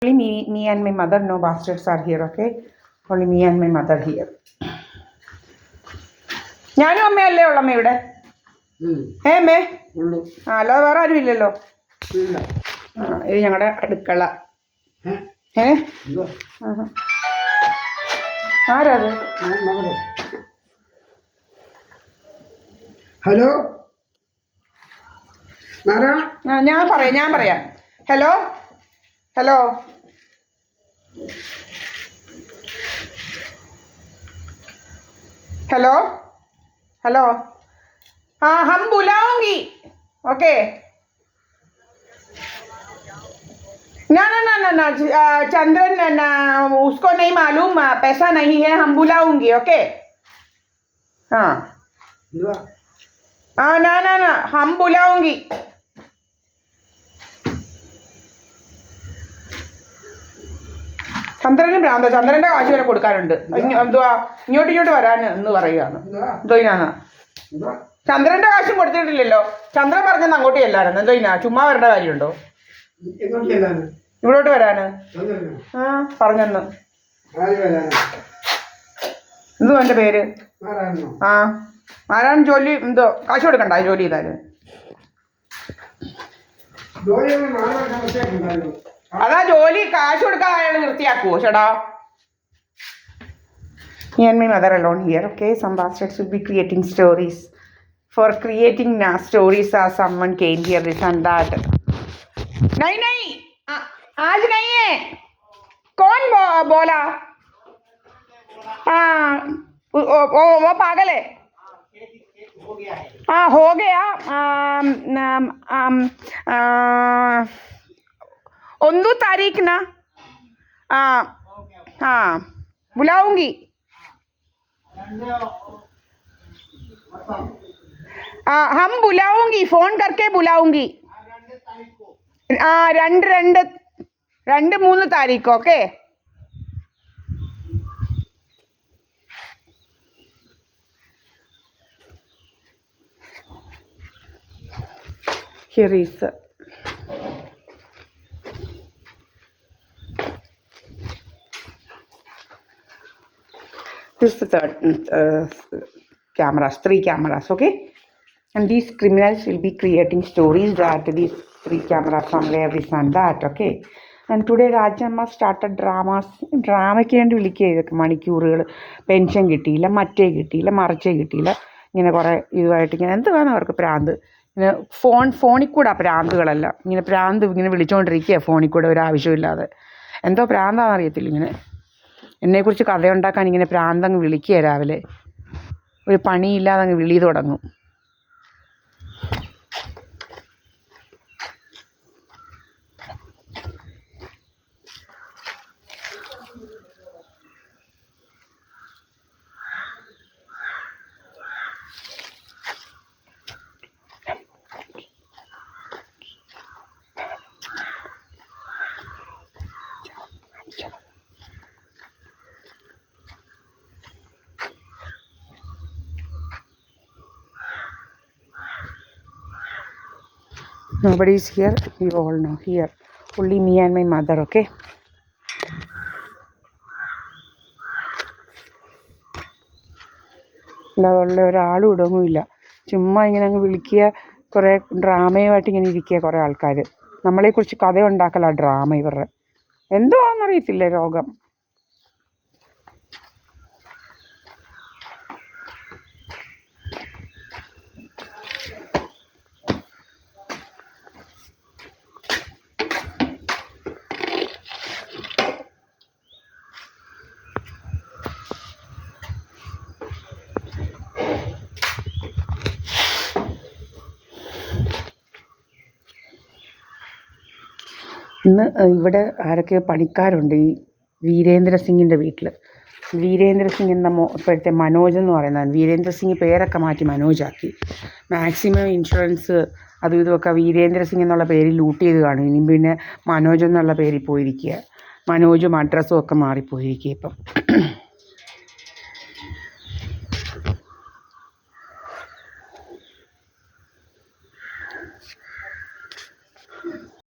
Only me and my mother. No bastards are here. Okay, only me and my mother here. ഞാനും അമ്മയല്ലേ ഉള്ളമ്മ ഇവിടെ. അമ്മേ അല്ലാതെ വേറെ ആരും ഇല്ലല്ലോ. ഇത് ഞങ്ങളുടെ അടുക്കള. ആരാത്? ഹലോ, ഞാൻ പറയാം. ഹലോ हेलो हेलो हेलो हाँ हम बुलाऊंगी ओके ना ना ना ना ना चंद्रन ना उसको नहीं मालूम पैसा नहीं है हम बुलाऊंगी ओके हाँ हाँ ना ना ना हम बुलाऊंगी ചന്ദ്രന് ഭ്രാന്ത ചന്ദ്രന്റെ കാശ് വരെ കൊടുക്കാനുണ്ട് എന്തുവാ ഇങ്ങോട്ട് വരാൻ എന്ന് പറയുകയാണ് എന്തോയിനാന്ന് ചന്ദ്രന്റെ കാശും കൊടുത്തിട്ടില്ലല്ലോ ചന്ദ്രൻ പറഞ്ഞത് അങ്ങോട്ട് ചെല്ലാനെന്ന് എന്തോയിനാ ചുമ്മാ വരേണ്ട കാര്യമുണ്ടോ ഇവിടോട്ട് വരാന് ആ പറഞ്ഞെന്ന് എന്തുവാ എന്റെ പേര് ആ ആരാണ് ജോലി എന്തോ കാശ് കൊടുക്കണ്ട ജോലി ചെയ്താല് അതാ ജോലി കാശ് കൊടുക്കാൻ അയാൾ നിർത്തിയാക്കുവോ ചേട്ടാ Me and my mother alone here. Okay, some bastards will be creating stories. For creating stories as someone came here this and that. नहीं आज नहीं है. कौन बोला? हाँ वो पागल है. हाँ हो गया. 1 तारीख ना हाँ बुलाऊंगी हम बुलाऊंगी फोन करके बुलाऊंगी 2-3 तारीख okay here is this is the third cameras, 3 cameras, okay? And these criminals will be creating stories that these 3 cameras somewhere, this and that, okay? And today Rajamma started dramas. ഡ്രാമയ്ക്ക് വേണ്ടി വിളിക്കുക ഇതൊക്കെ മണിക്കൂറുകൾ. Pension കിട്ടിയില്ല, മറ്റേ കിട്ടിയില്ല, മറിച്ചേ കിട്ടിയില്ല, ഇങ്ങനെ കുറേ ഇതുമായിട്ട് ഇങ്ങനെ എന്തുവാണ് അവർക്ക് പ്രാന്ത്. ഇങ്ങനെ ഫോണിൽ കൂടെ പ്രാന്തുകളല്ല, ഇങ്ങനെ പ്രാന്ത് ഇങ്ങനെ വിളിച്ചുകൊണ്ടിരിക്കുക ഫോണിൽ കൂടെ ഒരാവശ്യമില്ലാതെ. എന്തോ പ്രാന്താണെന്ന് അറിയത്തില്ല. ഇങ്ങനെ എന്നെക്കുറിച്ച് കഥയുണ്ടാക്കാൻ ഇങ്ങനെ പ്രാന്തങ്ങ് വിളിക്കുക രാവിലെ. ഒരു പണിയില്ലാതെ അങ്ങ് വിളി തുടങ്ങും. Nobody is here, you all know. Here only me and my mother, okay? അല്ലാതെ ഒരാളും ഇടൊന്നുമില്ല. ചുമ്മാ ഇങ്ങനെ അങ്ങ് വിളിക്കുക, കുറേ ഡ്രാമയുമായിട്ട് ഇങ്ങനെ ഇരിക്കുക കുറേ ആൾക്കാർ. നമ്മളെക്കുറിച്ച് കഥ ഉണ്ടാക്കല ഡ്രാമ ഇവരുടെ. എന്തുവാണെന്നറിയത്തില്ല രോഗം. ഇന്ന് ഇവിടെ ആരൊക്കെയോ പണിക്കാരുണ്ട് ഈ വീരേന്ദ്ര സിംഗിൻ്റെ വീട്ടിൽ. വീരേന്ദ്ര സിംഗ് എന്ന ഇപ്പോഴത്തെ മനോജ് എന്ന് പറയുന്നതാണ്. വീരേന്ദ്ര സിംഗ് പേരൊക്കെ മാറ്റി മനോജാക്കി. മാക്സിമം ഇൻഷുറൻസ് അതും ഇതുമൊക്കെ വീരേന്ദ്ര സിംഗ് എന്നുള്ള പേരിൽ ലൂട്ട് ചെയ്ത് കാണും. ഇനി പിന്നെ മനോജ് എന്നുള്ള പേരിൽ പോയിരിക്കുക. മനോജും അഡ്രസ്സും ഒക്കെ മാറിപ്പോയിരിക്കുക ഇപ്പം.